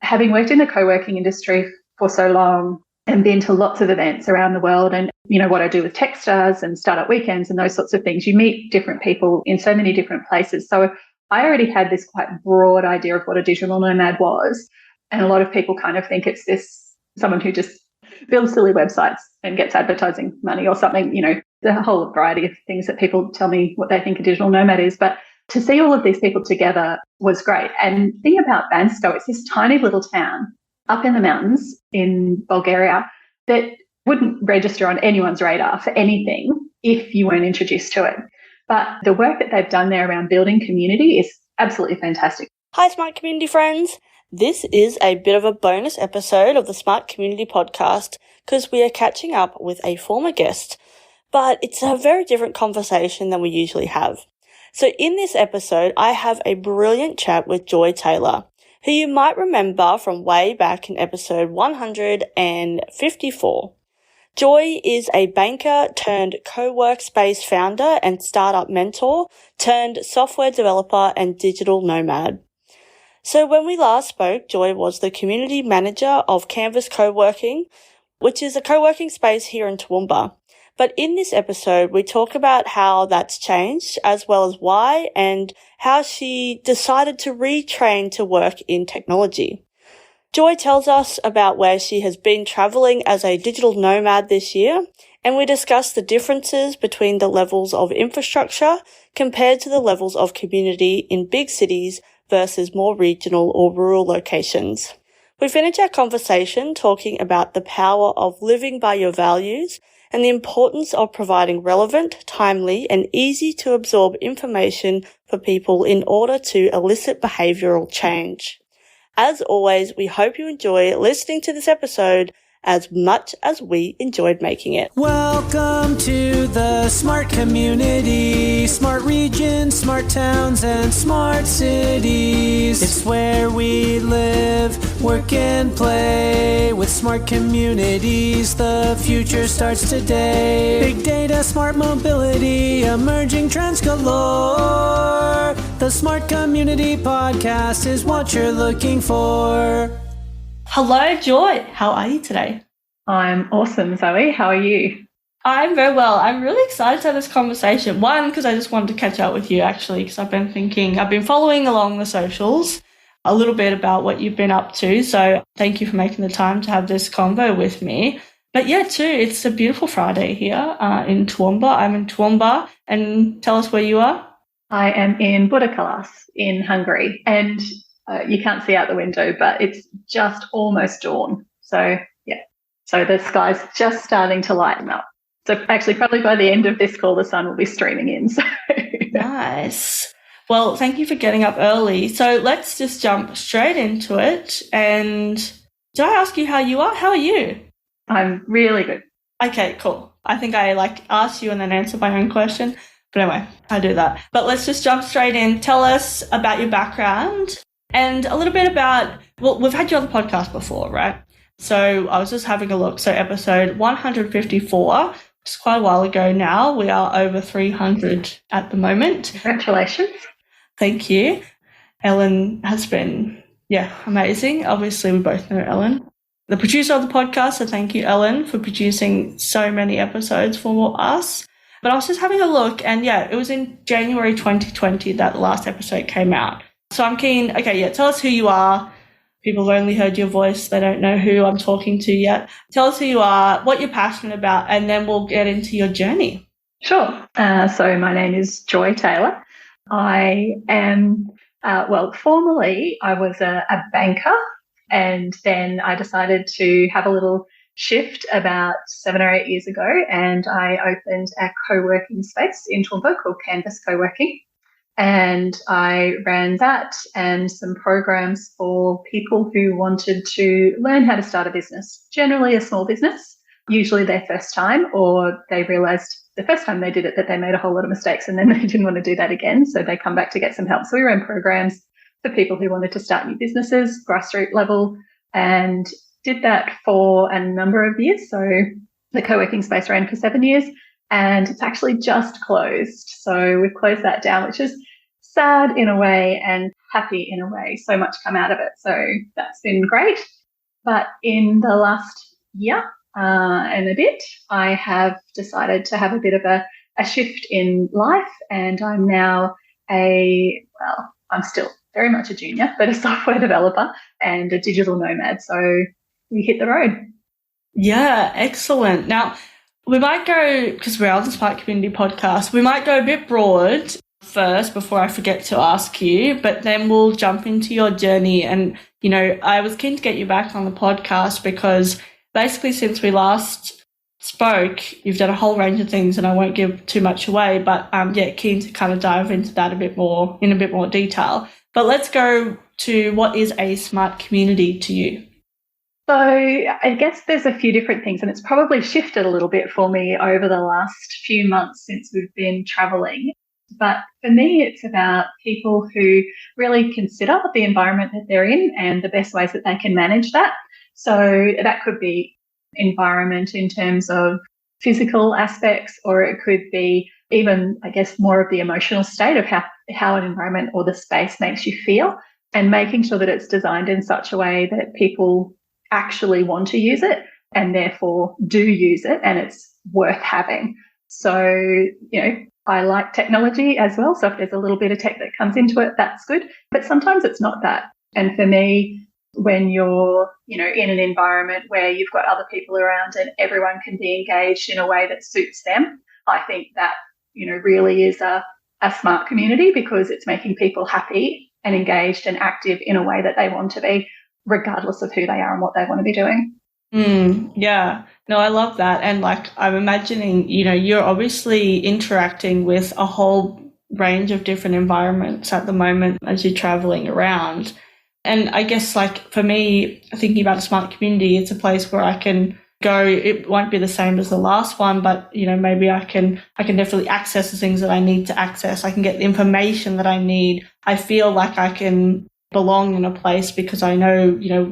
having worked in the co-working industry for so long and been to lots of events around the world, and what I do with Techstars and startup weekends and those sorts of things, you meet different people in so many different places. So I already had this quite broad idea of what a digital nomad was. And a lot of people kind of think it's someone who just builds silly websites and gets advertising money or something, the whole variety of things that people tell me what they think a digital nomad is. But to see all of these people together was great. And the thing about Bansko, it's this tiny little town up in the mountains in Bulgaria that wouldn't register on anyone's radar for anything if you weren't introduced to it. But the work that they've done there around building community is absolutely fantastic. Hi, Smart Community friends. This is a bit of a bonus episode of the Smart Community podcast because we are catching up with a former guest, but it's a very different conversation than we usually have. So in this episode, I have a brilliant chat with Joy Taylor, who you might remember from way back in episode 154. Joy is a banker turned co-workspace founder and startup mentor turned software developer and digital nomad. So when we last spoke, Joy was the community manager of Canvas Coworking, which is a co-working space here in Toowoomba. But in this episode, we talk about how that's changed, as well as why, and how she decided to retrain to work in technology. Joy tells us about where she has been traveling as a digital nomad this year, and we discuss the differences between the levels of infrastructure compared to the levels of community in big cities versus more regional or rural locations. We finish our conversation talking about the power of living by your values and the importance of providing relevant, timely, and easy to absorb information for people in order to elicit behavioural change. As always, we hope you enjoy listening to this episode as much as we enjoyed making it. Welcome to the Smart Community, Smart Regions, Smart Towns, and Smart Cities. It's where we live, work, and play. With smart communities, the future starts today. Big data, smart mobility, emerging trends galore. The Smart Community Podcast is what you're looking for. Hello, Joy. How are you today? I'm awesome, Zoe. How are you? I'm very well. I'm really excited to have this conversation. One, because I just wanted to catch up with you, actually, because I've been following along the socials a little bit about what you've been up to. So thank you for making the time to have this convo with me. But yeah, too, it's a beautiful Friday here in Toowoomba. I'm in Toowoomba. And tell us where you are. I am in Budapest in Hungary. And you can't see out the window, but it's just almost dawn. So, yeah. So the sky's just starting to lighten up. So actually, probably by the end of this call, the sun will be streaming in. So Nice. Well, thank you for getting up early. So let's just jump straight into it. And did I ask you how you are? How are you? I'm really good. Okay, cool. I think I asked you and then answered my own question. But anyway, I do that. But let's just jump straight in. Tell us about your background. And a little bit about, well, we've had you on the podcast before, right? So I was just having a look. So episode 154, which is quite a while ago now. We are over 300 at the moment. Congratulations. Thank you. Ellen has been, amazing. Obviously, we both know Ellen, the producer of the podcast. So thank you, Ellen, for producing so many episodes for us. But I was just having a look and it was in January 2020 that the last episode came out. So I'm keen, tell us who you are. People have only heard your voice. They don't know who I'm talking to yet. Tell us who you are, what you're passionate about, and then we'll get into your journey. Sure. So my name is Joy Taylor. I am, formerly I was a banker, and then I decided to have a little shift about 7 or 8 years ago, and I opened a co-working space in Toowoomba called Canvas Coworking. And I ran that and some programs for people who wanted to learn how to start a business, generally a small business, usually their first time, or they realised the first time they did it that they made a whole lot of mistakes and then they didn't want to do that again. So they come back to get some help. So we ran programs for people who wanted to start new businesses, grassroots level, and did that for a number of years. So the co-working space ran for 7 years and it's actually just closed. So we've closed that down, which is sad in a way. And happy in a way, so much come out of it. So that's been great. But in the last year and a bit, I have decided to have a bit of a shift in life, and I'm now I'm still very much a junior, but a software developer and a digital nomad. So we hit the road. Yeah, excellent. Now, we might go, because we're on the Smart Community podcast, we might go a bit broad first before I forget to ask you, but then we'll jump into your journey. And, you know, I was keen to get you back on the podcast because basically since we last spoke, you've done a whole range of things and I won't give too much away, but keen to kind of dive into that in a bit more detail. But let's go to what is a smart community to you? So I guess there's a few different things, and it's probably shifted a little bit for me over the last few months since we've been traveling. But for me, it's about people who really consider the environment that they're in and the best ways that they can manage that. So that could be environment in terms of physical aspects, or it could be even, I guess, more of the emotional state of how an environment or the space makes you feel, and making sure that it's designed in such a way that people actually want to use it and therefore do use it and it's worth having. So, you know, I like technology as well. So if there's a little bit of tech that comes into it, that's good. But sometimes it's not that. And for me, when you're, you know, in an environment where you've got other people around and everyone can be engaged in a way that suits them, I think that, you know, really is a smart community, because it's making people happy and engaged and active in a way that they want to be, regardless of who they are and what they want to be doing. Yeah, no, I love that. And like, I'm imagining, you know, you're obviously interacting with a whole range of different environments at the moment as you're traveling around. And I guess, like, for me, thinking about a smart community, it's a place where I can go. It won't be the same as the last one, but, you know, maybe I can definitely access the things that I need to access. I can get the information that I need. I feel like I can belong in a place because I know, you know,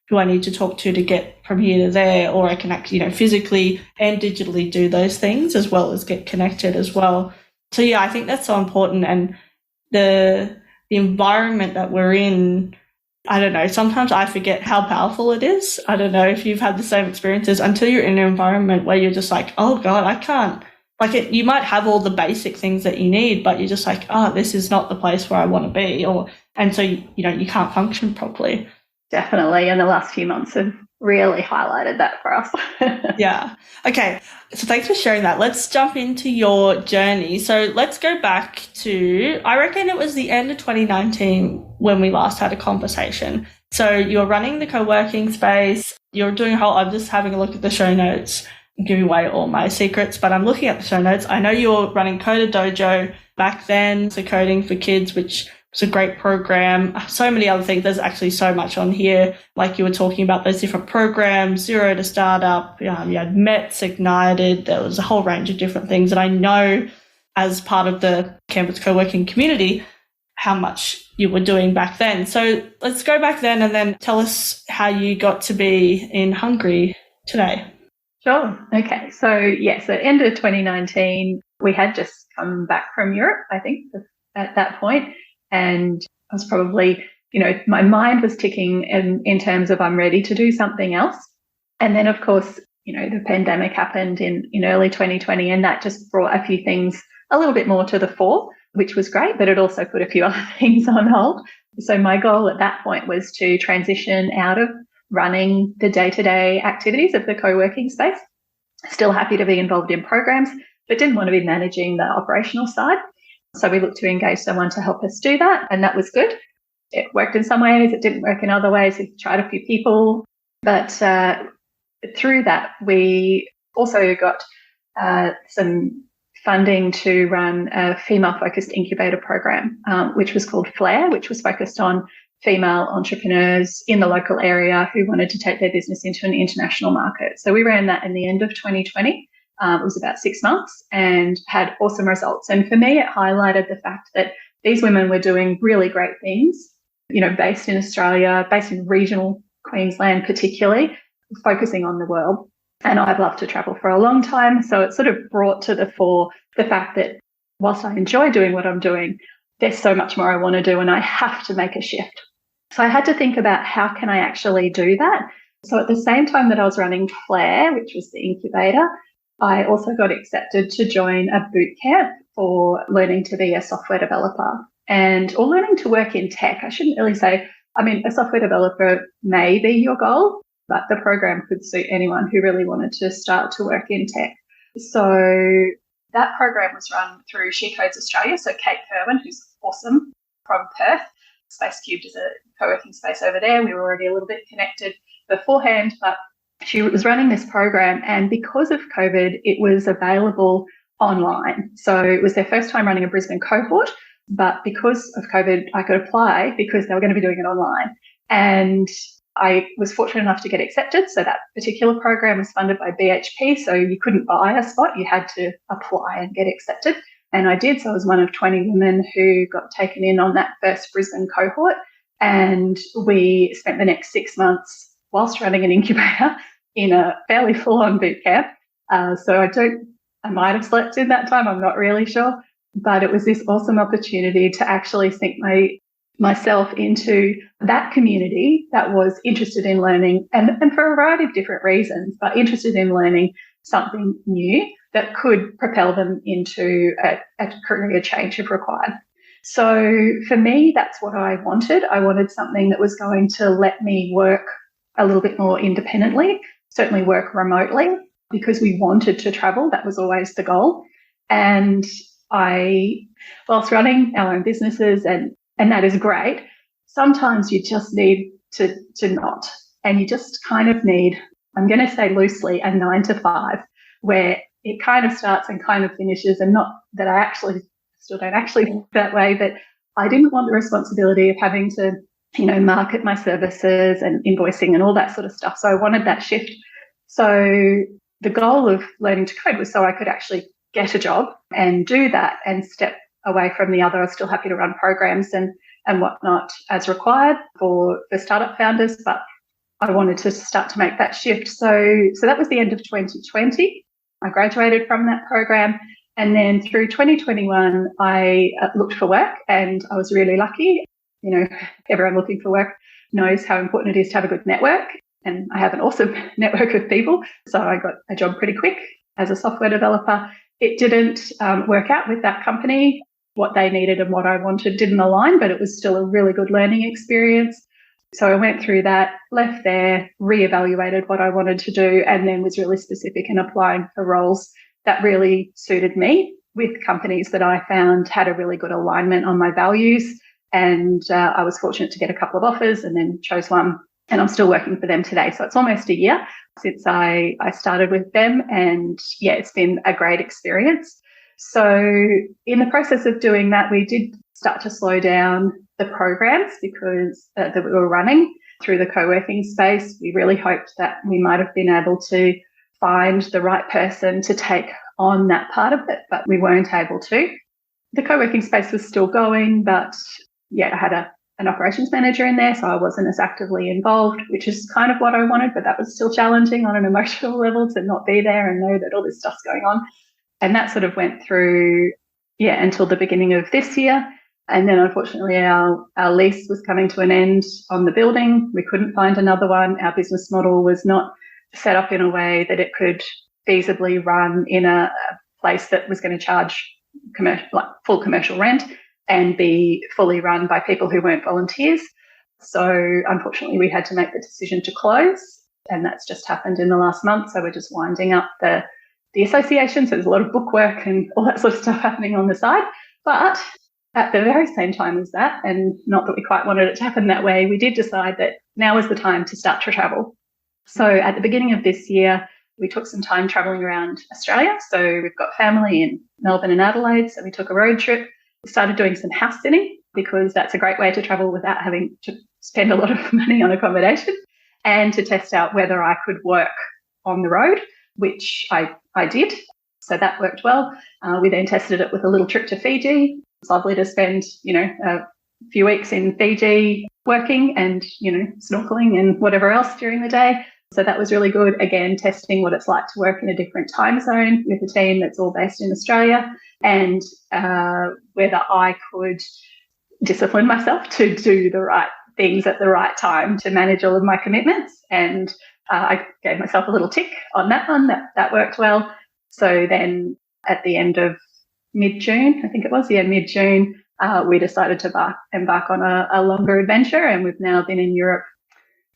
who I need to talk to get from here to there, or I can actually, you know, physically and digitally do those things as well as get connected as well. So yeah, I think that's so important. And the environment that we're in, I don't know, sometimes I forget how powerful it is. I don't know if you've had the same experiences until you're in an environment where you're just like, oh God, I can't. Like, you might have all the basic things that you need, but you're just like, oh, this is not the place where I want to be. And so, you know, you can't function properly. Definitely. And the last few months have really highlighted that for us. Yeah. Okay. So thanks for sharing that. Let's jump into your journey. So let's go back to, I reckon it was the end of 2019 when we last had a conversation. So you're running the co-working space. You're doing I'm just having a look at the show notes. I'm giving away all my secrets, but I'm looking at the show notes. I know you're running Coder Dojo back then, so coding for kids, which was a great program. So many other things. There's actually so much on here. Like you were talking about those different programs, Zero to Startup. You had METS, Ignited. There was a whole range of different things. And I know as part of the campus co-working community, how much you were doing back then. So let's go back then and then tell us how you got to be in Hungary today. Sure. Okay. So yes, at the end of 2019, we had just come back from Europe, I think, at that point. And I was probably, you know, my mind was ticking in terms of I'm ready to do something else. And then, of course, you know, the pandemic happened in early 2020, and that just brought a few things a little bit more to the fore, which was great, but it also put a few other things on hold. So my goal at that point was to transition out of running the day-to-day activities of the co-working space. Still happy to be involved in programs, but didn't want to be managing the operational side. So we looked to engage someone to help us do that, and that was good. It worked in some ways, it didn't work in other ways. We tried a few people, but through that, we also got some funding to run a female-focused incubator program, which was called FLARE, which was focused on female entrepreneurs in the local area who wanted to take their business into an international market. So we ran that in the end of 2020. It was about 6 months and had awesome results. And for me, it highlighted the fact that these women were doing really great things, you know, based in Australia, based in regional Queensland particularly, focusing on the world. And I've loved to travel for a long time. So it sort of brought to the fore the fact that whilst I enjoy doing what I'm doing, there's so much more I want to do and I have to make a shift. So I had to think about how can I actually do that. So at the same time that I was running Flare, which was the incubator, I also got accepted to join a boot camp for learning to be a software developer or learning to work in tech. I shouldn't really say, I mean, a software developer may be your goal, but the program could suit anyone who really wanted to start to work in tech. So that program was run through She Codes Australia. So Kate Kerwin, who's awesome from Perth, Space Cubed is a co-working space over there. We were already a little bit connected beforehand, but she was running this program, and because of COVID, it was available online. So it was their first time running a Brisbane cohort, but because of COVID, I could apply because they were going to be doing it online. And I was fortunate enough to get accepted. So that particular program was funded by BHP. So you couldn't buy a spot, you had to apply and get accepted. And I did. So I was one of 20 women who got taken in on that first Brisbane cohort. And we spent the next 6 months whilst running an incubator in a fairly full-on boot camp. So I might have slept in that time, I'm not really sure. But it was this awesome opportunity to actually sink myself into that community that was interested in learning and for a variety of different reasons, but interested in learning something new that could propel them into a career change if required. So for me, that's what I wanted. I wanted something that was going to let me work a little bit more independently, certainly work remotely, because we wanted to travel. That was always the goal. And whilst running our own businesses, and that is great, sometimes you just need to not. And you just kind of need, I'm going to say loosely, a 9 to 5, where it kind of starts and kind of finishes, and not that I actually still don't actually think that way, but I didn't want the responsibility of having to, market my services and invoicing and all that sort of stuff. So I wanted that shift. So the goal of learning to code was so I could actually get a job and do that and step away from the other. I was still happy to run programs and whatnot as required for startup founders, but I wanted to start to make that shift. So that was the end of 2020. I graduated from that program. And then through 2021, I looked for work, and I was really lucky. Everyone looking for work knows how important it is to have a good network. And I have an awesome network of people. So I got a job pretty quick as a software developer. It didn't work out with that company. What they needed and what I wanted didn't align, but it was still a really good learning experience. So I went through that, left there, reevaluated what I wanted to do, and then was really specific in applying for roles that really suited me with companies that I found had a really good alignment on my values. And I was fortunate to get a couple of offers and then chose one. And I'm still working for them today. So it's almost a year since I started with them. And yeah, it's been a great experience. So in the process of doing that, we did start to slow down the programs because that we were running through the co-working space. We really hoped that we might have been able to find the right person to take on that part of it, but we weren't able to. The co-working space was still going, but yeah, I had an operations manager in there, so I wasn't as actively involved, which is kind of what I wanted, but that was still challenging on an emotional level to not be there and know that all this stuff's going on. And that sort of went through, until the beginning of this year. And then unfortunately our lease was coming to an end on the building. We couldn't find another one. Our business model was not set up in a way that it could feasibly run in a place that was going to charge full commercial rent and be fully run by people who weren't volunteers. So unfortunately, we had to make the decision to close, and that's just happened in the last month. So we're just winding up the association. So there's a lot of bookwork and all that sort of stuff happening on the side. But at the very same time as that, and not that we quite wanted it to happen that way, we did decide that now is the time to start to travel. So at the beginning of this year, we took some time traveling around Australia. So we've got family in Melbourne and Adelaide. So we took a road trip. We started doing some house sitting because that's a great way to travel without having to spend a lot of money on accommodation, and to test out whether I could work on the road, which I did. So that worked well. We then tested it with a little trip to Fiji. It's lovely to spend, a few weeks in Fiji working and, snorkeling and whatever else during the day. So that was really good. Again, testing what it's like to work in a different time zone with a team that's all based in Australia, and whether I could discipline myself to do the right things at the right time to manage all of my commitments. And I gave myself a little tick on that one. That worked well. So then at the end of mid-June, I think it was, mid-June, we decided to embark on a longer adventure, and we've now been in Europe,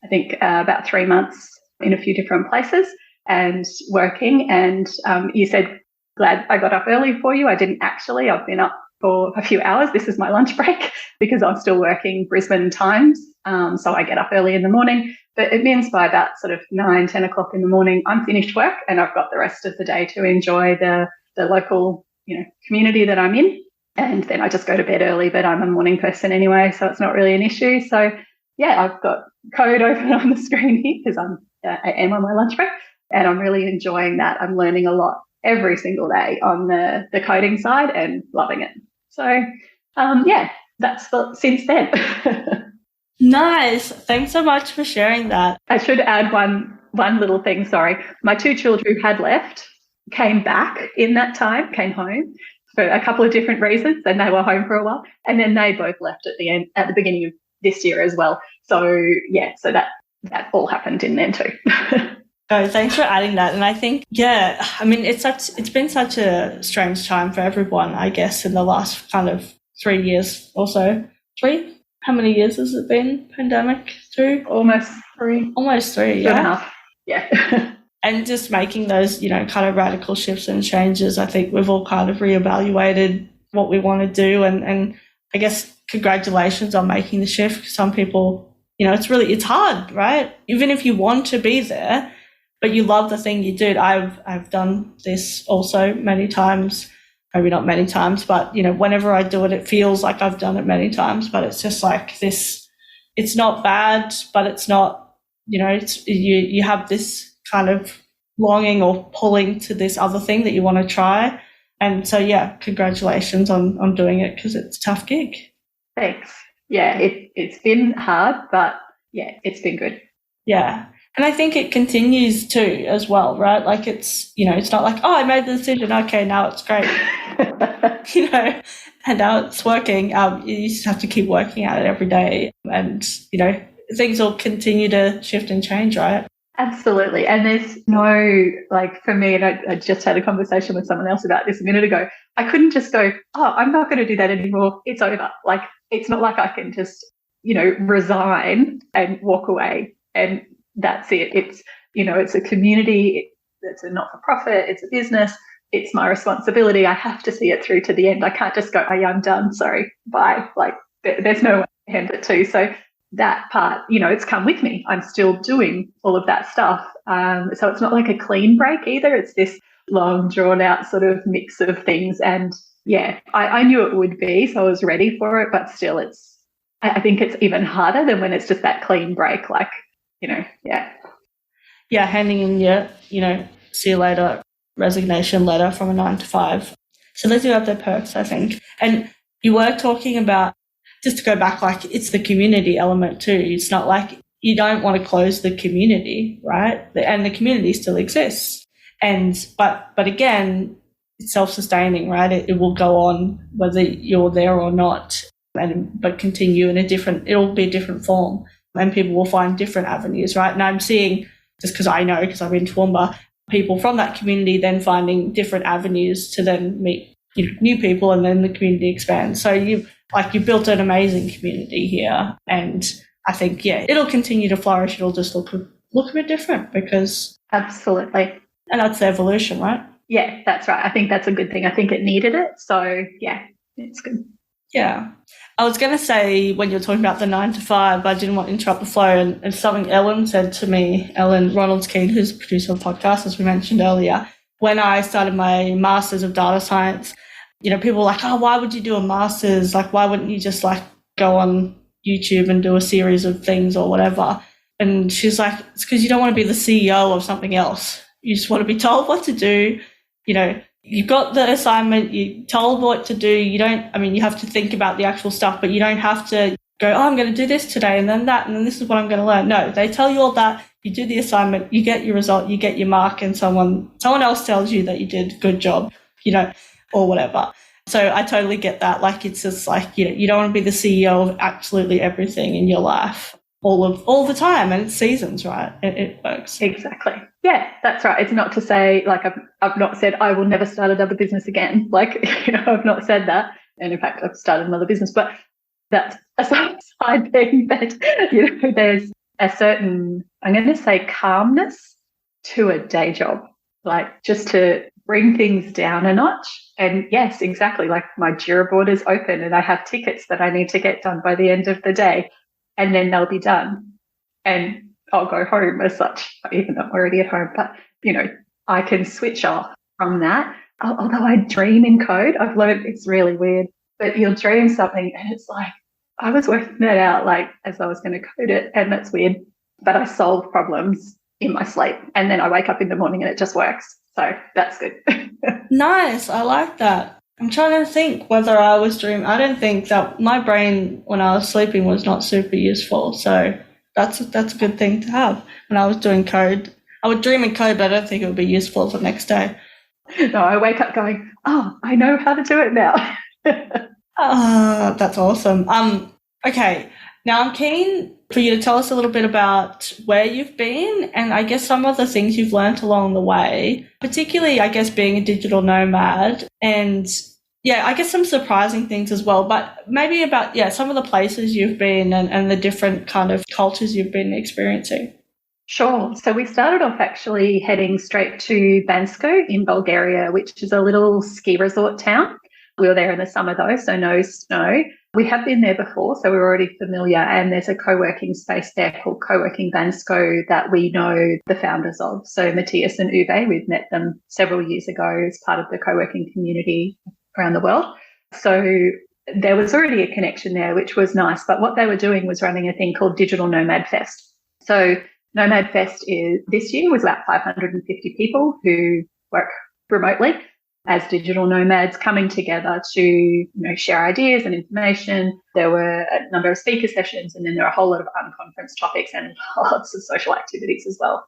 I think, about 3 months in a few different places and working. And you said, glad I got up early for you. I didn't actually. I've been up for a few hours. This is my lunch break because I'm still working Brisbane times. So I get up early in the morning. But it means by about sort of 9, 10 o'clock in the morning, I'm finished work and I've got the rest of the day to enjoy the local, community that I'm in. And then I just go to bed early, but I'm a morning person anyway, so it's not really an issue. So yeah, I've got code open on the screen here because I am on my lunch break, and I'm really enjoying that. I'm learning a lot every single day on the coding side and loving it. So that's since then. Nice. Thanks so much for sharing that. I should add one little thing. Sorry. My 2 children who had left came back in that time, came home for a couple of different reasons, and they were home for a while. And then they both left at the beginning of this year as well. So yeah, so that all happened in then too. Oh, thanks for adding that. And I think, it's been such a strange time for everyone, I guess, in the last kind of 3 years or so. 3? How many years has it been? Pandemic through? Almost 3. Almost 3, yeah. 2.5. Yeah. And just making those, kind of radical shifts and changes, I think we've all kind of reevaluated what we want to do. And I guess congratulations on making the shift. Some people, it's hard, right? Even if you want to be there, but you love the thing you do. I've done this also many times, maybe not many times, but, whenever I do it, it feels like I've done it many times, but it's just like this, it's not bad, but it's not, it's, you have this kind of longing or pulling to this other thing that you want to try. And so, yeah, congratulations on doing it, because it's a tough gig. Thanks. Yeah, it's been hard, but yeah, it's been good. Yeah. And I think it continues too as well, right? Like it's, it's not like, oh, I made the decision. Okay, now it's great. And now it's working. You just have to keep working at it every day. And, things will continue to shift and change, right? Absolutely. And there's no, for me, and I just had a conversation with someone else about this a minute ago, I couldn't just go, oh, I'm not going to do that anymore. It's over. It's not like I can just, resign and walk away and that's it. It's, it's a community, it's a not-for-profit, it's a business, it's my responsibility. I have to see it through to the end. I can't just go, oh yeah, I'm done, sorry, bye. There's no way to hand it to. So that part, it's come with me. I'm still doing all of that stuff. So it's not like a clean break either. It's this long, drawn-out sort of mix of things. And yeah, I knew it would be, so I was ready for it. But still, I think it's even harder than when it's just that clean break. Yeah, handing in your, see you later resignation letter from a 9 to 5. So they do have their perks, I think. And you were talking about, just to go back, it's the community element too. It's not like you don't want to close the community, right? And the community still exists. But again, it's self-sustaining, right? It will go on whether you're there or not, but continue in it'll be a different form, and people will find different avenues, right? And I'm seeing, just because I know, because I'm in Toowoomba, people from that community then finding different avenues to then meet new people, and then the community expands. So you built an amazing community here, and I think, yeah, it'll continue to flourish. It'll just look a bit different because... Absolutely. And that's the evolution, right? Yeah, that's right. I think that's a good thing. I think it needed it. So, yeah, it's good. Yeah. I was going to say, when you were talking about the 9 to 5, I didn't want to interrupt the flow, and something Ellen said to me, Ellen Ronalds-Keane, who's a producer of the podcast, as we mentioned earlier, when I started my Masters of Data Science, people were like, oh, why would you do a Masters? Why wouldn't you just go on YouTube and do a series of things or whatever? And she's like, it's because you don't want to be the CEO of something else. You just want to be told what to do. You've got the assignment, you're told what to do. You have to think about the actual stuff, but you don't have to go, oh, I'm going to do this today and then that, and then this is what I'm going to learn. No, they tell you all that. You do the assignment, you get your result, you get your mark, and someone else tells you that you did a good job, or whatever. So I totally get that. Like, it's just like, you don't want to be the CEO of absolutely everything in your life all the time, and it's seasons, right? It works. Exactly. Yeah, that's right. It's not to say, like, I've not said I will never start another business again. Like, I've not said that. And in fact, I've started another business, but that's a side thing that, there's a certain, I'm going to say, calmness to a day job, like just to bring things down a notch. And yes, exactly. Like, my Jira board is open and I have tickets that I need to get done by the end of the day, and then they'll be done. And I'll go home as such, even though I'm already at home. But, I can switch off from that. Although I dream in code, I've learned it's really weird, but you'll dream something and it's like, I was working that out like as I was going to code it, and that's weird. But I solve problems in my sleep, and then I wake up in the morning and it just works. So that's good. Nice. I like that. I'm trying to think whether I was dreaming. I don't think that my brain when I was sleeping was not super useful. So that's a good thing to have. When I was doing code, I would dream in code, but I don't think it would be useful the next day. No, I wake up going, oh, I know how to do it now. That's awesome. Okay, now I'm keen for you to tell us a little bit about where you've been and I guess some of the things you've learned along the way, particularly, I guess, being a digital nomad and, I guess some surprising things as well, but maybe about, some of the places you've been and the different kind of cultures you've been experiencing. Sure. So we started off actually heading straight to Bansko in Bulgaria, which is a little ski resort town. We were there in the summer though, so no snow. We have been there before, so we're already familiar, and there's a co-working space there called Coworking Bansko that we know the founders of. So Matthias and Uwe, we've met them several years ago as part of the co-working community around the world. So there was already a connection there, which was nice. But what they were doing was running a thing called Digital Nomad Fest. So Nomad Fest this year was about 550 people who work remotely as digital nomads coming together to share ideas and information. There were a number of speaker sessions, and then there were a whole lot of unconference topics and lots of social activities as well.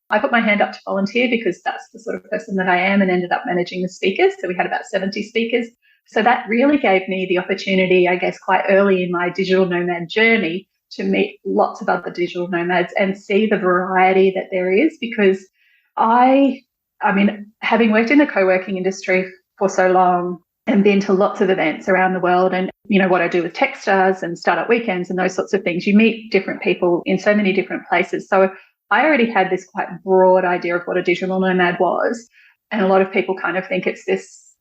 I put my hand up to volunteer because that's the sort of person that I am, and ended up managing the speakers. So we had about 70 speakers. So that really gave me the opportunity, I guess, quite early in my digital nomad journey to meet lots of other digital nomads and see the variety that there is, because I mean, having worked in the co-working industry for so long and been to lots of events around the world, and what I do with Techstars and startup weekends and those sorts of things, you meet different people in so many different places. So I already had this quite broad idea of what a digital nomad was. And a lot of people kind of think it's this,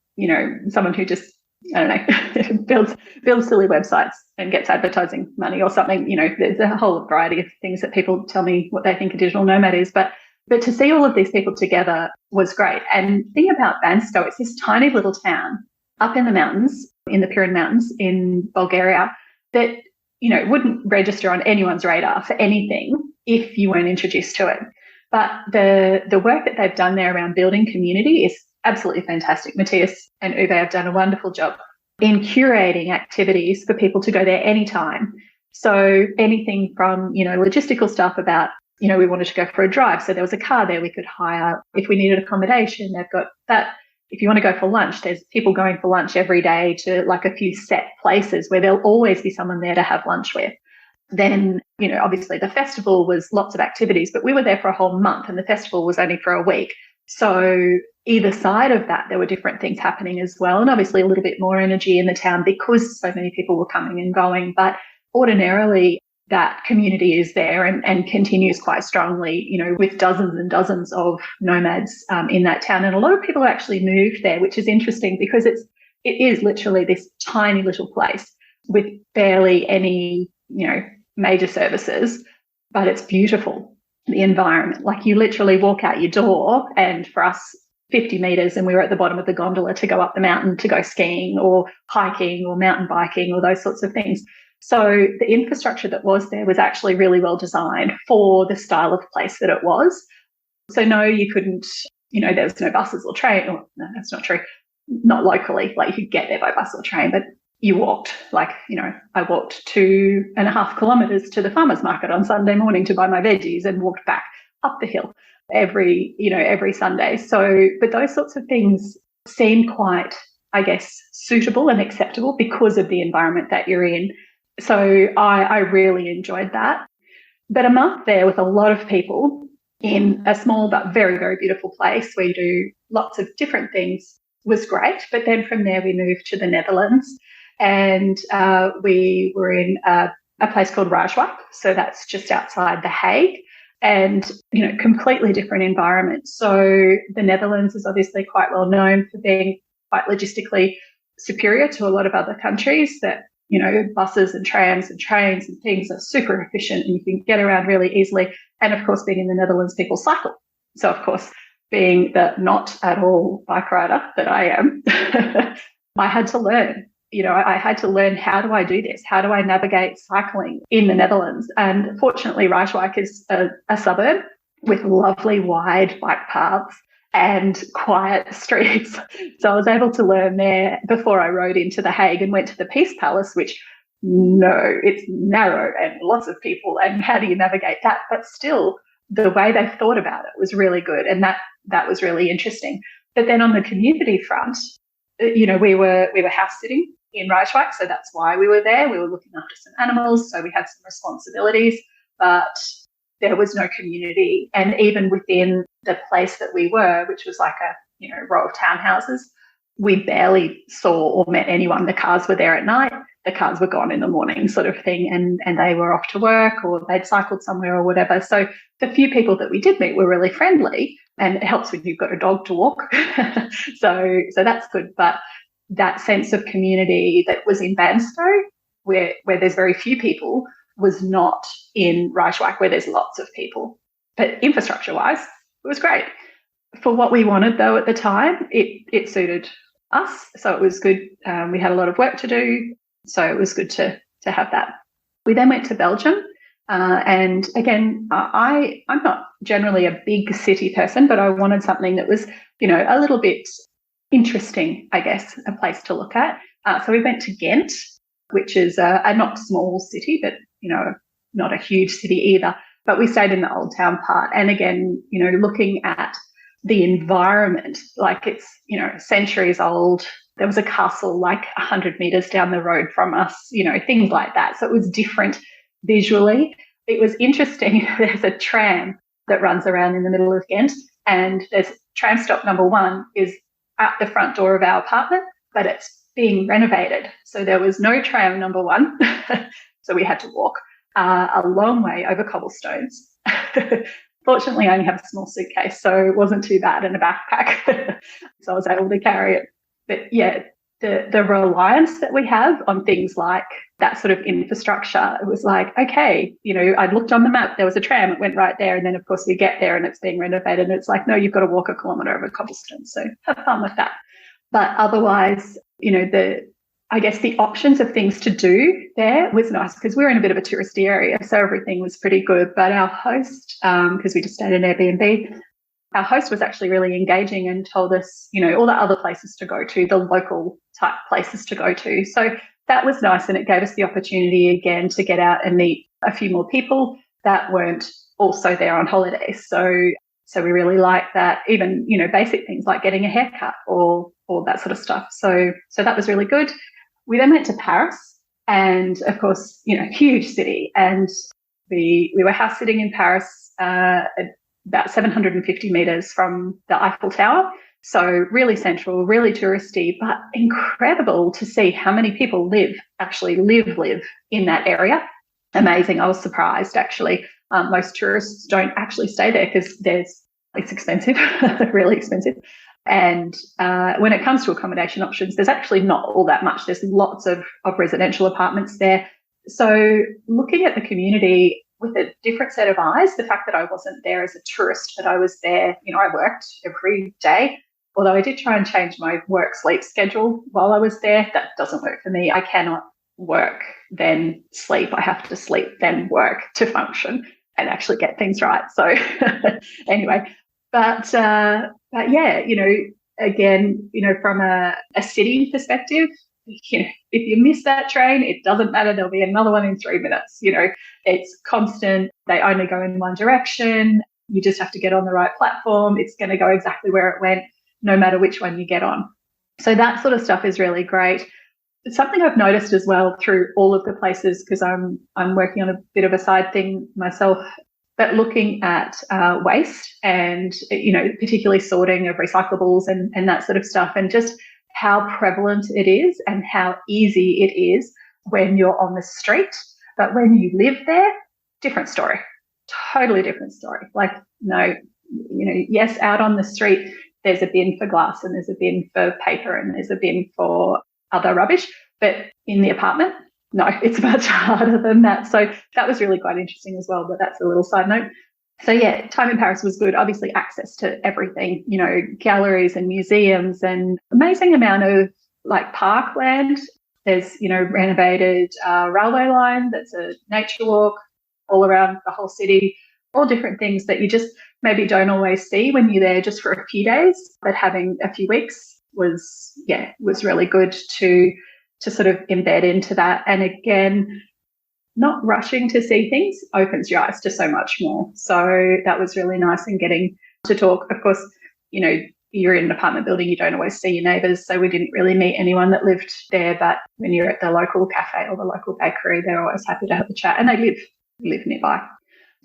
someone who just, I don't know, builds silly websites and gets advertising money or something. There's a whole variety of things that people tell me what they think a digital nomad is. But to see all of these people together was great. And the thing about Bansko, it's this tiny little town up in the mountains, in the Pirin Mountains in Bulgaria, that, wouldn't register on anyone's radar for anything if you weren't introduced to it. But the work that they've done there around building community is absolutely fantastic. Matthias and Uwe have done a wonderful job in curating activities for people to go there anytime. So anything from, logistical stuff about, we wanted to go for a drive. So there was a car there we could hire. If we needed accommodation, they've got that. If you want to go for lunch, there's people going for lunch every day to like a few set places where there'll always be someone there to have lunch with. Then, obviously the festival was lots of activities, but we were there for a whole month and the festival was only for a week. So either side of that, there were different things happening as well. And obviously a little bit more energy in the town because so many people were coming and going. But ordinarily, that community is there and continues quite strongly, with dozens and dozens of nomads in that town. And a lot of people actually moved there, which is interesting because it is literally this tiny little place with barely any, major services, but it's beautiful, the environment. Like you literally walk out your door, and for us, 50 metres, and we were at the bottom of the gondola to go up the mountain to go skiing or hiking or mountain biking or those sorts of things. So the infrastructure that was there was actually really well designed for the style of place that it was. So no, you couldn't, there was no buses or train. Or, no, that's not true. Not locally, like you could get there by bus or train, but you walked. Like, I walked 2.5 kilometres to the farmer's market on Sunday morning to buy my veggies and walked back up the hill every Sunday. So, but those sorts of things seem quite, I guess, suitable and acceptable because of the environment that you're in. So I really enjoyed that. But a month there with a lot of people in a small but very, very beautiful place where you do lots of different things was great. But then from there, we moved to the Netherlands, and we were in a place called Rijswijk. So that's just outside The Hague, and, completely different environment. So the Netherlands is obviously quite well known for being quite logistically superior to a lot of other countries that, buses and trams and trains and things are super efficient and you can get around really easily. And of course, being in the Netherlands, people cycle. So of course, being the not at all bike rider that I am, I had to learn. I had to learn, how do I do this? How do I navigate cycling in the Netherlands? And fortunately, Rijswijk is a suburb with lovely wide bike paths and quiet streets. So I was able to learn there before I rode into The Hague and went to the Peace Palace, which, no, it's narrow and lots of people. And how do you navigate that? But still, the way they thought about it was really good. And that was really interesting. But then on the community front, we were house sitting in Rijswijk, so that's why we were there. We were looking after some animals, so we had some responsibilities, but there was no community. And even within the place that we were, which was like a row of townhouses, we barely saw or met anyone. The cars were there at night, the cars were gone in the morning, sort of thing, and they were off to work or they'd cycled somewhere or whatever. So the few people that we did meet were really friendly, and it helps when you've got a dog to walk. so that's good. But that sense of community that was in Banstow, where there's very few people, was not in Rijswijk, where there's lots of people. But infrastructure-wise, it was great. For what we wanted, though, at the time, it suited us. So it was good. We had a lot of work to do, so it was good to have that. We then went to Belgium. And again, I'm not generally a big city person, but I wanted something that was, a little bit interesting, I guess, a place to look at. So we went to Ghent, which is a not small city, but, not a huge city either. But we stayed in the Old Town part. And again, looking at the environment, like it's, centuries old. There was a castle like 100 metres down the road from us, things like that. So it was different visually. It was interesting. There's a tram that runs around in the middle of Ghent, and there's tram stop number 1 is at the front door of our apartment, but it's being renovated. So there was no tram number 1. So we had to walk a long way over cobblestones. Fortunately, I only have a small suitcase, so it wasn't too bad, and a backpack. So I was able to carry it. But yeah, the reliance that we have on things like that sort of infrastructure, it was like, okay, I looked on the map, there was a tram, it went right there. And then, of course, we get there and it's being renovated. And it's like, no, you've got to walk a kilometre over cobblestone. So have fun with that. But otherwise, I guess the options of things to do there was nice because we were in a bit of a touristy area. So everything was pretty good. But our host, because we just stayed in Airbnb, our host was actually really engaging and told us, all the other places to go to, the local type places to go to. So that was nice. And it gave us the opportunity again to get out and meet a few more people that weren't also there on holidays. So we really liked that, even, basic things like getting a haircut or all that sort of stuff. So that was really good. We then went to Paris, and of course, huge city. And we were house sitting in Paris, about 750 metres from the Eiffel Tower. So really central, really touristy, but incredible to see how many people actually live in that area. Amazing. I was surprised, actually. Most tourists don't actually stay there because it's expensive, really expensive. And when it comes to accommodation options, there's actually not all that much. There's lots of residential apartments there. So looking at the community with a different set of eyes, the fact that I wasn't there as a tourist, but I was there, I worked every day. Although I did try and change my work-sleep schedule while I was there, that doesn't work for me. I cannot work, then sleep. I have to sleep, then work to function and actually get things right. So anyway, but yeah, again, from a city perspective, if you miss that train, it doesn't matter. There'll be another one in 3 minutes. It's constant. They only go in one direction. You just have to get on the right platform. It's going to go exactly where it went, no matter which one you get on. So that sort of stuff is really great. It's something I've noticed as well through all of the places, because I'm working on a bit of a side thing myself, but looking at waste and, particularly sorting of recyclables and that sort of stuff, and just how prevalent it is and how easy it is when you're on the street. But when you live there, different story, totally different story. Like, no, yes, out on the street, there's a bin for glass and there's a bin for paper and there's a bin for other rubbish. But in the apartment, no, it's much harder than that. So that was really quite interesting as well, but that's a little side note. So yeah, time in Paris was good. Obviously access to everything, galleries and museums, and amazing amount of like parkland. There's, renovated railway line that's a nature walk all around the whole city, all different things that you just maybe don't always see when you're there just for a few days, but having a few weeks was really good to sort of embed into that. And again, not rushing to see things opens your eyes to so much more. So that was really nice, and getting to talk. Of course, you're in an apartment building, you don't always see your neighbours, so we didn't really meet anyone that lived there. But when you're at the local cafe or the local bakery, they're always happy to have a chat, and they live nearby.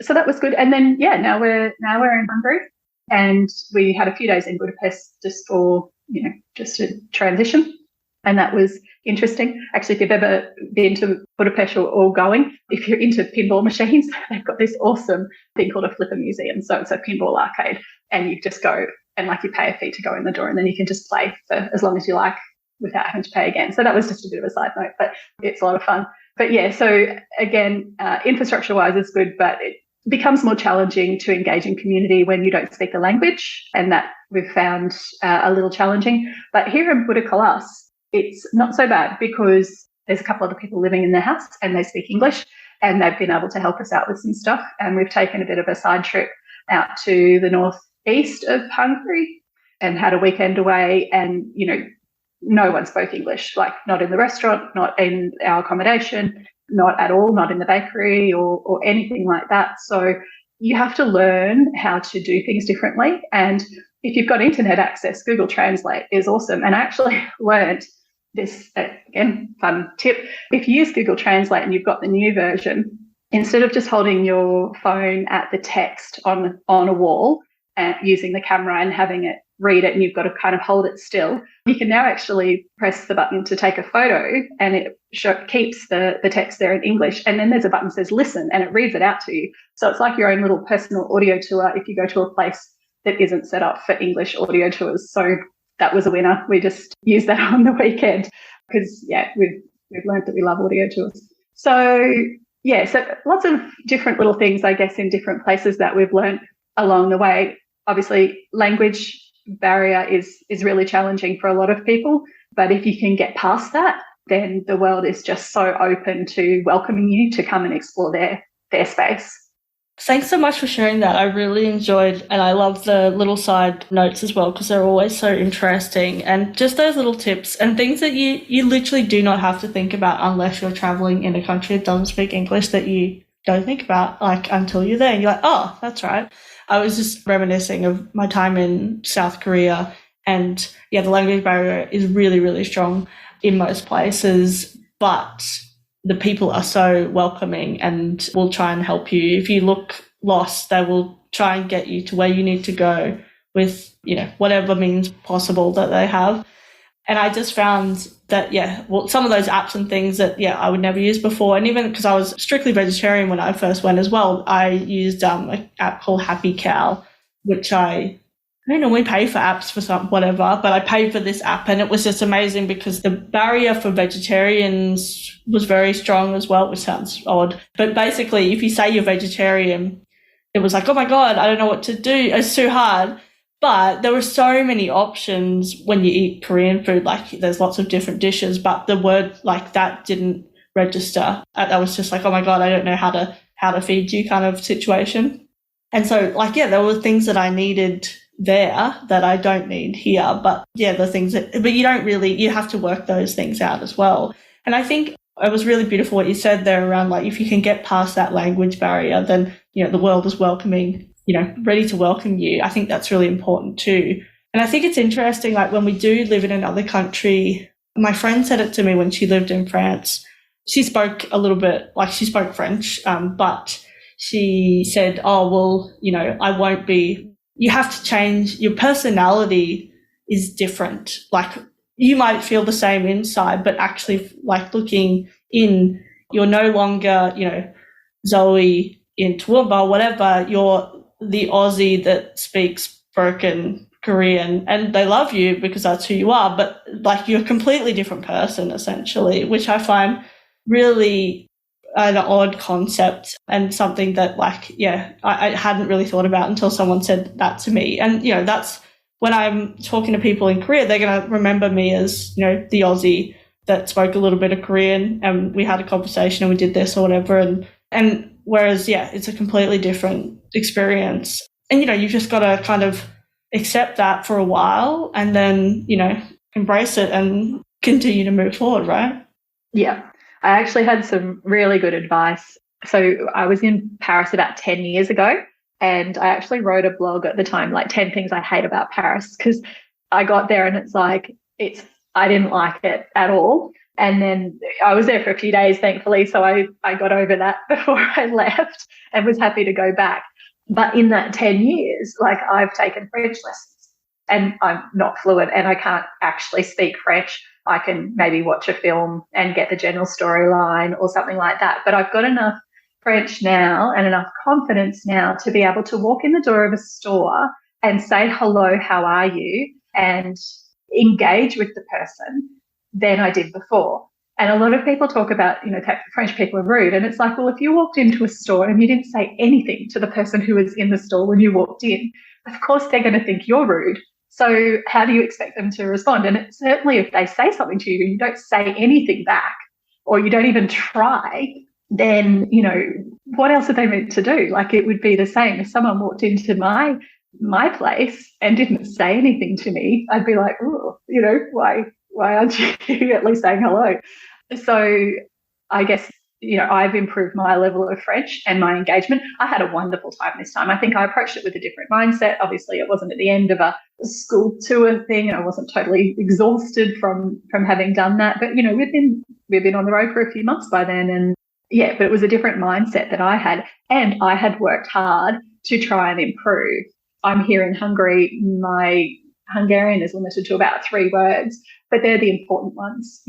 So that was good. And then now we're in Hungary, and we had a few days in Budapest just for just a transition. And that was interesting. Actually, if you've ever been to Budapest or going, if you're into pinball machines, they've got this awesome thing called a flipper museum. So it's a pinball arcade, and you just go and you pay a fee to go in the door, and then you can just play for as long as you like without having to pay again. So that was just a bit of a side note, but it's a lot of fun. But yeah, so again, infrastructure-wise it's good, but it becomes more challenging to engage in community when you don't speak the language, and that we've found a little challenging. But here in Budapest, it's not so bad, because there's a couple other people living in their house and they speak English, and they've been able to help us out with some stuff. And we've taken a bit of a side trip out to the northeast of Hungary and had a weekend away, and, no one spoke English, like not in the restaurant, not in our accommodation, not at all, not in the bakery or anything like that. So you have to learn how to do things differently. And if you've got internet access, Google Translate is awesome. And I actually learned this, again, fun tip. If you use Google Translate and you've got the new version, instead of just holding your phone at the text on a wall and using the camera and having it read it, and you've got to kind of hold it still, you can now actually press the button to take a photo, and it keeps the text there in English. And then there's a button that says listen, and it reads it out to you. So it's like your own little personal audio tour if you go to a place that isn't set up for English audio tours. So that was a winner. We just used that on the weekend because, we've learned that we love audio tours. So, so lots of different little things, I guess, in different places that we've learned along the way. Obviously, language barrier is really challenging for a lot of people. But if you can get past that, then the world is just so open to welcoming you to come and explore their space. Thanks so much for sharing that. I really enjoyed, and I love the little side notes as well, because they're always so interesting, and just those little tips and things that you literally do not have to think about unless you're traveling in a country that doesn't speak English, that you don't think about until you're there and you're like, oh, that's right. I was just reminiscing of my time in South Korea, and the language barrier is really, really strong in most places, but the people are so welcoming and will try and help you. If you look lost, they will try and get you to where you need to go with, whatever means possible that they have. And I just found that, some of those apps and things that, I would never use before. And even because I was strictly vegetarian when I first went as well, I used an app called Happy Cow, which I don't normally pay for apps for whatever, but I paid for this app, and it was just amazing because the barrier for vegetarians was very strong as well, which sounds odd. But basically, if you say you're vegetarian, it was like, oh my God, I don't know what to do. It's too hard. But there were so many options when you eat Korean food, there's lots of different dishes, but the word that didn't register. That was just like, oh my God, I don't know how to feed you kind of situation. And so there were things that I needed there that I don't need here. But yeah, but you don't really, you have to work those things out as well. And I think it was really beautiful what you said there around, like, if you can get past that language barrier, then, the world is welcoming, ready to welcome you. I think that's really important too. And I think it's interesting, like, when we do live in another country, my friend said it to me when she lived in France. She spoke a little bit, like, she spoke French, but she said, oh, well, you have to change, your personality is different. Like, you might feel the same inside, but actually, like, looking in, you're no longer, Zoe in Toowoomba, whatever, you're the Aussie that speaks broken Korean, and they love you because that's who you are, but, like, you're a completely different person, essentially, which I find really an odd concept and something that, like, I hadn't really thought about until someone said that to me. And, that's when I'm talking to people in Korea, they're going to remember me as, the Aussie that spoke a little bit of Korean, and we had a conversation and we did this or whatever. And whereas, it's a completely different experience. And, you've just got to kind of accept that for a while and then, embrace it and continue to move forward, right? Yeah. I actually had some really good advice. So I was in Paris about 10 years ago, and I actually wrote a blog at the time, like 10 things I hate about Paris, because I got there and it's like, I didn't like it at all. And then I was there for a few days, thankfully, so I got over that before I left and was happy to go back. But in that 10 years, like, I've taken French lessons, and I'm not fluent and I can't actually speak French. I can maybe watch a film and get the general storyline or something like that. But I've got enough French now and enough confidence now to be able to walk in the door of a store and say, hello, how are you? And engage with the person than I did before. And a lot of people talk about, French people are rude. And it's like, well, if you walked into a store and you didn't say anything to the person who was in the store when you walked in, of course they're going to think you're rude. So how do you expect them to respond? And it's certainly if they say something to you and you don't say anything back, or you don't even try, then, what else are they meant to do? Like, it would be the same if someone walked into my place and didn't say anything to me. I'd be like, oh, why aren't you at least saying hello? So I guess, I've improved my level of French and my engagement. I had a wonderful time this time. I think I approached it with a different mindset. Obviously, it wasn't at the end of a school tour thing, and I wasn't totally exhausted from having done that. But, we've been on the road for a few months by then, and but it was a different mindset that I had, and I had worked hard to try and improve. I'm here in Hungary. My Hungarian is limited to about 3 words, but they're the important ones.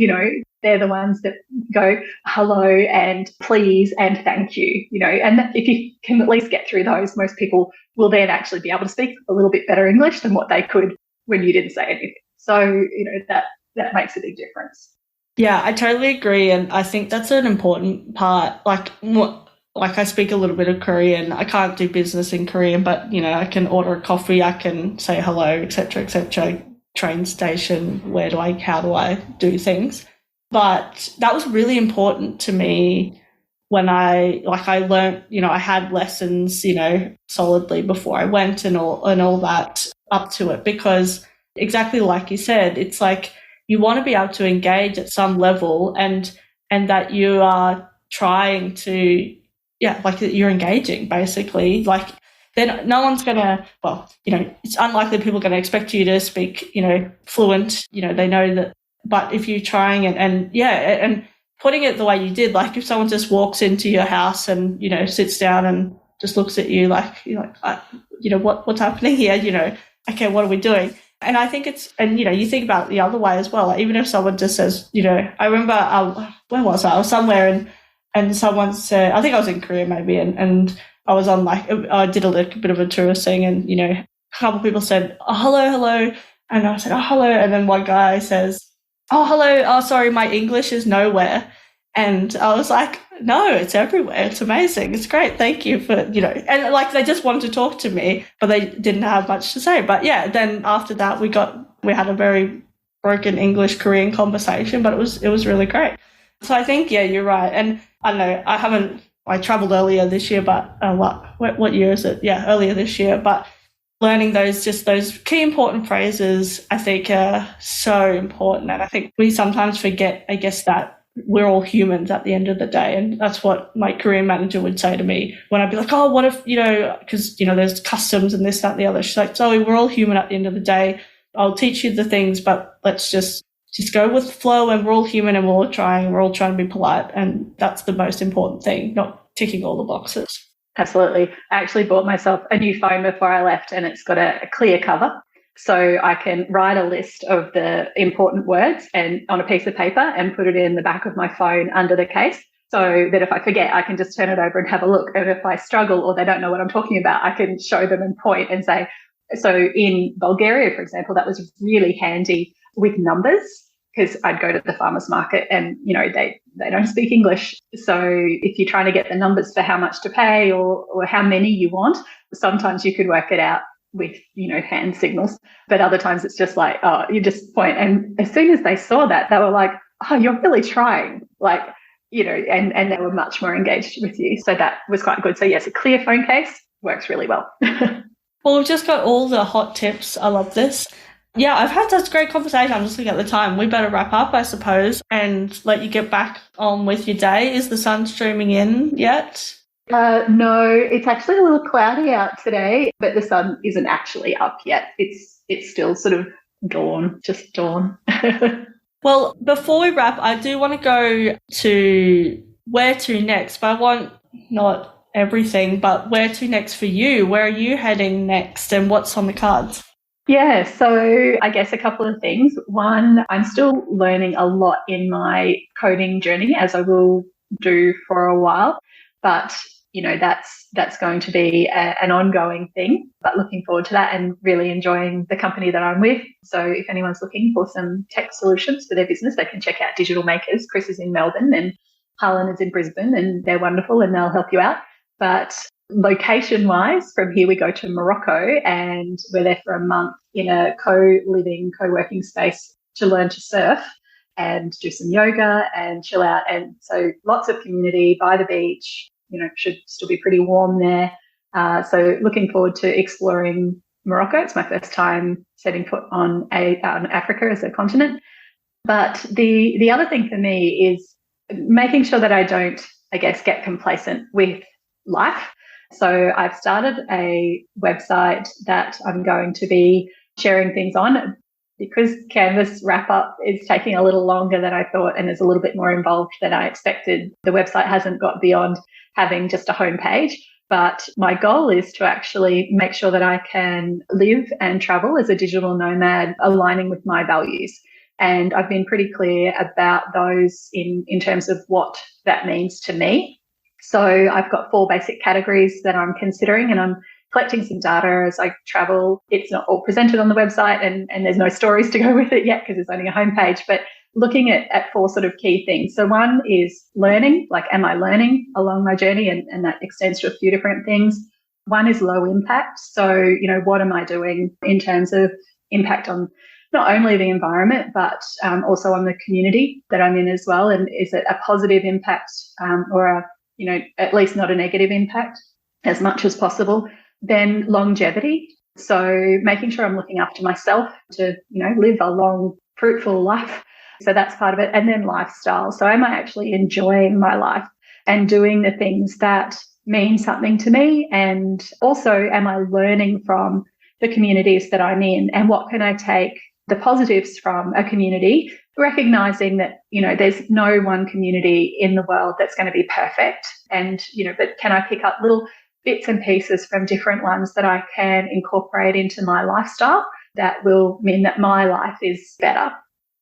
They're the ones that go hello and please and thank you, and if you can at least get through those, most people will then actually be able to speak a little bit better English than what they could when you didn't say anything. So, that makes a big difference. Yeah, I totally agree. And I think that's an important part. Like I speak a little bit of Korean. I can't do business in Korean, but, I can order a coffee, I can say hello, etc., etc. Train station, how do I do things? But that was really important to me when I learned, I had lessons, solidly before I went and all that up to it, because exactly like you said, it's like you want to be able to engage at some level and that you are trying to, like you're engaging basically. Like, then no one's going to, it's unlikely people are going to expect you to speak, fluent, they know that. But if you're trying and putting it the way you did, like if someone just walks into your house and, sits down and just looks at you like, what's happening here? Okay, what are we doing? And I think you think about it the other way as well. Like, even if someone just says, I remember, where was I? I was somewhere and someone said, I think I was in Korea maybe, and I was on I did a bit of a tourist thing, and, a couple of people said, oh, hello. And I said, oh, hello. And then one guy says, oh, hello. Oh, sorry, my English is nowhere. And I was like, no, it's everywhere. It's amazing. It's great. Thank you for, and like they just wanted to talk to me, but they didn't have much to say. But then after that, we had a very broken English Korean conversation, but it was really great. So I think, you're right. And I don't know, I traveled earlier this year, but what year is it? Yeah, earlier this year. But learning those key important phrases, I think, are so important. And I think we sometimes forget, I guess, that we're all humans at the end of the day. And that's what my career manager would say to me when I'd be like, oh, what if, because, there's customs and this, that, and the other. She's like, Zoe, we're all human at the end of the day. I'll teach you the things, but let's just go with the flow, and we're all human, and we're all trying to be polite. And that's the most important thing, not ticking all the boxes. Absolutely. I actually bought myself a new phone before I left, and it's got a clear cover. So I can write a list of the important words and on a piece of paper and put it in the back of my phone under the case, so that if I forget, I can just turn it over and have a look. And if I struggle or they don't know what I'm talking about, I can show them and point and say. So in Bulgaria, for example, that was really handy with numbers, because I'd go to the farmer's market and, they don't speak English. So if you're trying to get the numbers for how much to pay or how many you want, sometimes you could work it out with, hand signals. But other times it's just like, oh, you just point. And as soon as they saw that, they were like, oh, you're really trying. Like, and they were much more engaged with you. So that was quite good. So yes, a clear phone case works really well. Well, we've just got all the hot tips. I love this. Yeah, I've had such great conversation. I'm just looking at the time. We better wrap up, I suppose, and let you get back on with your day. Is the sun streaming in yet? No, it's actually a little cloudy out today, but the sun isn't actually up yet. It's still sort of just dawn. Well, before we wrap, I do want to go to where to next, but I want not everything, but where to next for you? Where are you heading next, and what's on the cards? Yeah, so I guess a couple of things. One, I'm still learning a lot in my coding journey, as I will do for a while, but that's going to be an ongoing thing, but looking forward to that and really enjoying the company that I'm with. So if anyone's looking for some tech solutions for their business, they can check out Digital Makers. Chris is in Melbourne and Harlan is in Brisbane, and they're wonderful and they'll help you out. But location-wise, from here we go to Morocco, and we're there for a month in a co-living, co-working space to learn to surf and do some yoga and chill out. And so lots of community by the beach, should still be pretty warm there. So looking forward to exploring Morocco. It's my first time setting foot on Africa as a continent. But the other thing for me is making sure that I don't, get complacent with life. So I've started a website that I'm going to be sharing things on. Because Canvas wrap-up is taking a little longer than I thought and is a little bit more involved than I expected. The website hasn't got beyond having just a homepage, but my goal is to actually make sure that I can live and travel as a digital nomad, aligning with my values. And I've been pretty clear about those in terms of what that means to me. So I've got 4 basic categories that I'm considering, and I'm collecting some data as I travel. It's not all presented on the website, and there's no stories to go with it yet because it's only a homepage, but looking at 4 sort of key things. So one is learning, like, am I learning along my journey? And that extends to a few different things. One is low impact. So, what am I doing in terms of impact on not only the environment, but also on the community that I'm in as well? And is it a positive impact or at least not a negative impact as much as possible? Then longevity. So making sure I'm looking after myself to, live a long, fruitful life. So that's part of it. And then lifestyle. So am I actually enjoying my life and doing the things that mean something to me? And also, am I learning from the communities that I'm in? And what can I take the positives from a community, recognizing that, there's no one community in the world that's going to be perfect. And, but can I pick up little bits and pieces from different ones that I can incorporate into my lifestyle that will mean that my life is better?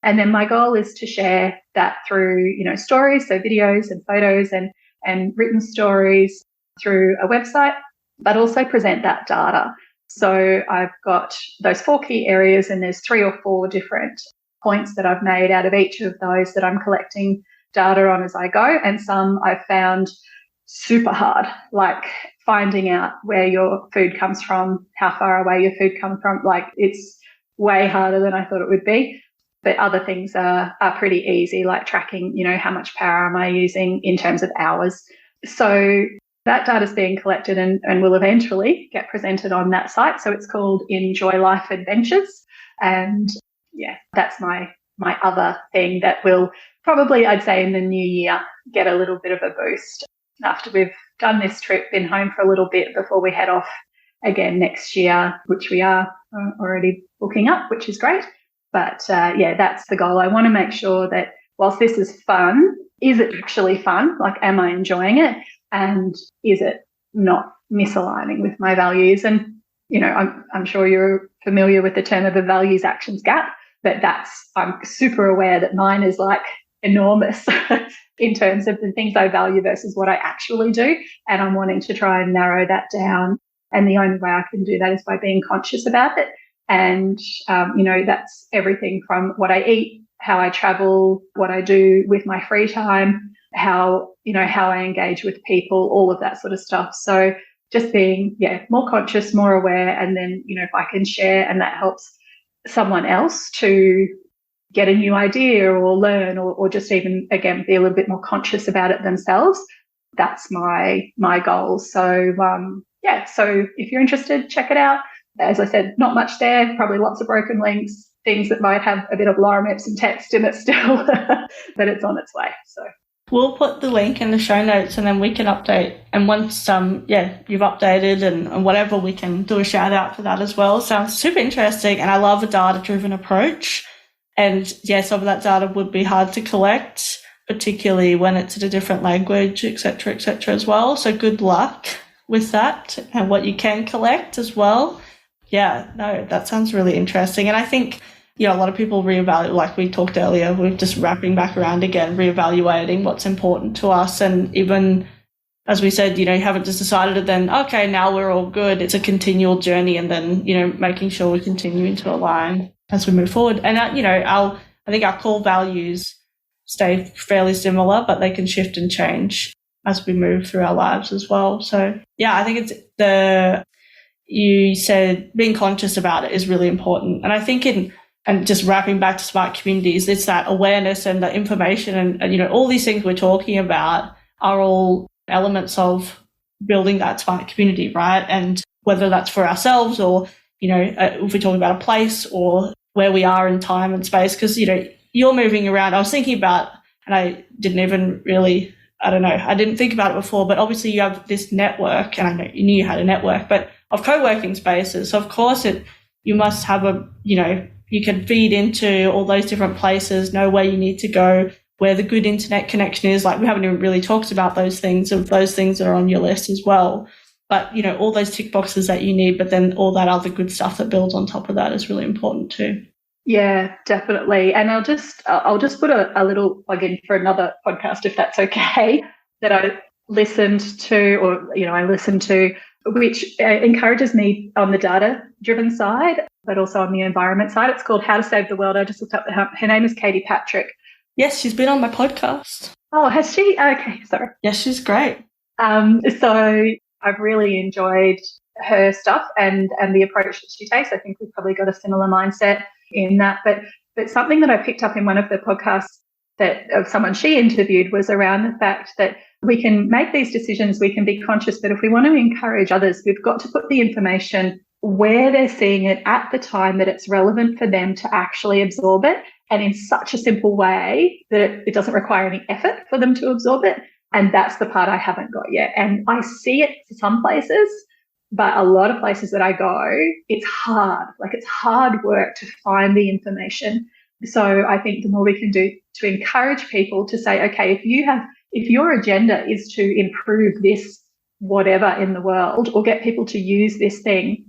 And then my goal is to share that through, stories, so videos and photos and written stories through a website, but also present that data. So I've got those 4 key areas, and there's 3 or 4 different points that I've made out of each of those that I'm collecting data on as I go. And some I've found super hard, like finding out where your food comes from, how far away your food comes from. Like, it's way harder than I thought it would be. But other things are pretty easy, like tracking, how much power am I using in terms of hours. So that data is being collected and will eventually get presented on that site. So it's called Enjoy Life Adventures. And yeah, that's my other thing that will probably, I'd say, in the new year, get a little bit of a boost after we've done this trip, been home for a little bit before we head off again next year, which we are already booking up, which is great. But yeah, that's the goal. I want to make sure that whilst this is fun, is it actually fun? Like, am I enjoying it? And is it not misaligning with my values? And, you know, I'm sure you're familiar with the term of a values actions gap, but I'm super aware that mine is like enormous in terms of the things I value versus what I actually do. And I'm wanting to try and narrow that down. And the only way I can do that is by being conscious about it. And, you know, that's everything from what I eat, how I travel, what I do with my free time, how I engage with people, all of that sort of stuff. So just being, more conscious, more aware. And then, you know, if I can share and that helps someone else to get a new idea or learn or just even, again, be a little bit more conscious about it themselves, that's my goal. So, so if you're interested, check it out. As I said, not much there, probably lots of broken links, things that might have a bit of lorem ipsum text in it still, but it's on its way. So we'll put the link in the show notes and then we can update. And once, you've updated and whatever, we can do a shout out for that as well. Sounds super interesting. And I love a data-driven approach. And some of that data would be hard to collect, particularly when it's in a different language, et cetera, as well. So good luck with that and what you can collect as well. Yeah, no, that sounds really interesting. And I think, a lot of people reevaluate, like we talked earlier, we're just wrapping back around again, reevaluating what's important to us. And even, as we said, you haven't just decided it then, okay, now we're all good. It's a continual journey. And then, making sure we continue to align as we move forward. And, I think our core values stay fairly similar, but they can shift and change as we move through our lives as well. So, I think you said being conscious about it is really important. And I think and just wrapping back to smart communities, it's that awareness and the information and all these things we're talking about are all elements of building that smart community, right? And whether that's for ourselves or, if we're talking about a place or where we are in time and space, because, you're moving around. I was thinking about, and I didn't even really, I didn't think about it before, but obviously you have this network, and I know you knew you had a network, but of co-working spaces. So of course you must have you can feed into all those different places, know where you need to go, where the good internet connection is. Like, we haven't even really talked about those things, of those things that are on your list as well. But, all those tick boxes that you need, but then all that other good stuff that builds on top of that is really important too. Yeah, definitely. And I'll just put a little plug in for another podcast, if that's okay, that I listened to, which encourages me on the data-driven side, but also on the environment side. It's called How to Save the World. I just looked up her name is Katie Patrick. Yes, she's been on my podcast. Oh, has she? Okay, sorry. Yes, she's great. So I've really enjoyed her stuff and the approach that she takes. I think we've probably got a similar mindset in that. But something that I picked up in one of the podcasts of someone she interviewed was around the fact that we can make these decisions, we can be conscious, but if we want to encourage others, we've got to put the information where they're seeing it at the time that it's relevant for them to actually absorb it, and in such a simple way that it doesn't require any effort for them to absorb it. And that's the part I haven't got yet. And I see it for some places, but a lot of places that I go, it's hard. Like, it's hard work to find the information. So I think the more we can do to encourage people to say, okay, if your agenda is to improve this whatever in the world or get people to use this thing,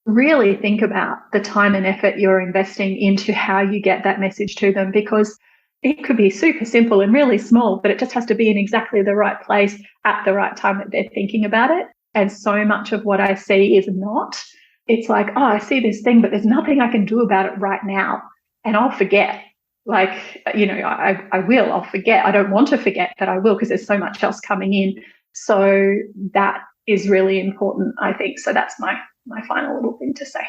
really think about the time and effort you're investing into how you get that message to them, because it could be super simple and really small, but it just has to be in exactly the right place at the right time that they're thinking about it. And so much of what I see is not. It's like, oh, I see this thing, but there's nothing I can do about it right now. And I'll forget. Like, I'll forget. I don't want to forget, but I will, because there's so much else coming in. So that is really important, I think. So that's my final little thing to say.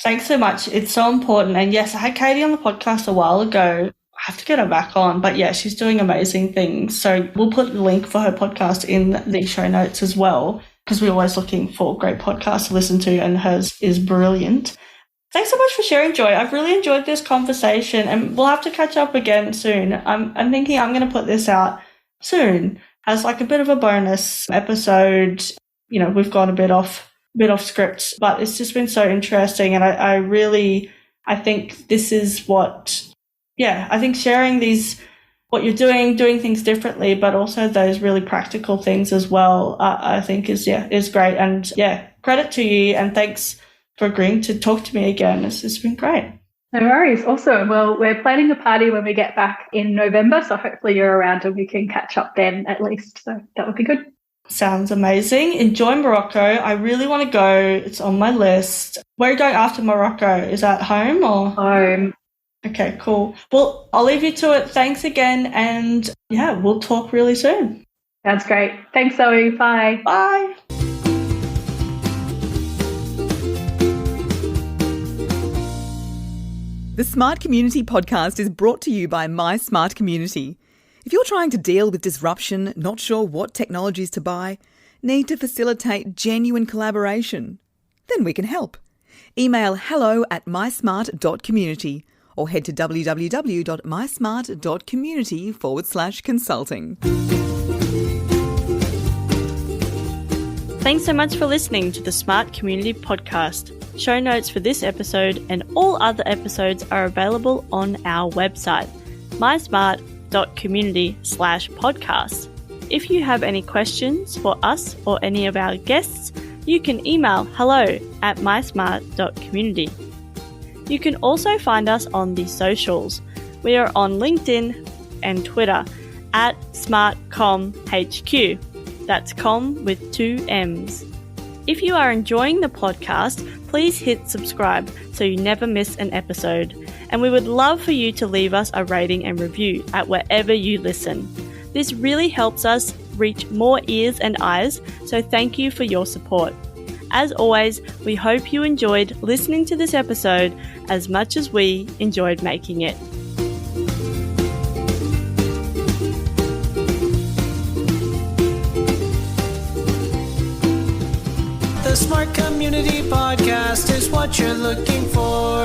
Thanks so much. It's so important. And yes, I had Katie on the podcast a while ago. have to get her back on. But yeah, she's doing amazing things. So we'll put the link for her podcast in the show notes as well, because we're always looking for great podcasts to listen to, and hers is brilliant. Thanks so much for sharing, Joy. I've really enjoyed this conversation, and we'll have to catch up again soon. I'm thinking I'm going to put this out soon as like a bit of a bonus episode. You know, we've gone a bit off script, but it's just been so interesting, and I think this is what, I think sharing what you're doing things differently, but also those really practical things as well, I think is great. And credit to you, and thanks for agreeing to talk to me again. It's been great. No worries. Awesome. Well, we're planning a party when we get back in November, so hopefully you're around and we can catch up then at least. So that would be good. Sounds amazing. Enjoy Morocco. I really want to go. It's on my list. Where are you going after Morocco? Is that home or? Home. Okay, cool. Well, I'll leave you to it. Thanks again. And we'll talk really soon. Sounds great. Thanks, Zoe. Bye. Bye. The Smart Community podcast is brought to you by My Smart Community. If you're trying to deal with disruption, not sure what technologies to buy, need to facilitate genuine collaboration, then we can help. Email hello@mysmart.community or head to www.mysmart.community/consulting. Thanks so much for listening to the Smart Community Podcast. Show notes for this episode and all other episodes are available on our website, mysmart.community/podcast. If you have any questions for us or any of our guests, you can email hello@mysmart.community. You can also find us on the socials. We are on LinkedIn and Twitter @SmartComHQ. That's com with 2 M's. If you are enjoying the podcast, please hit subscribe so you never miss an episode. And we would love for you to leave us a rating and review at wherever you listen. This really helps us reach more ears and eyes, so thank you for your support. As always, we hope you enjoyed listening to this episode as much as we enjoyed making it. The Smart Community Podcast is what you're looking for.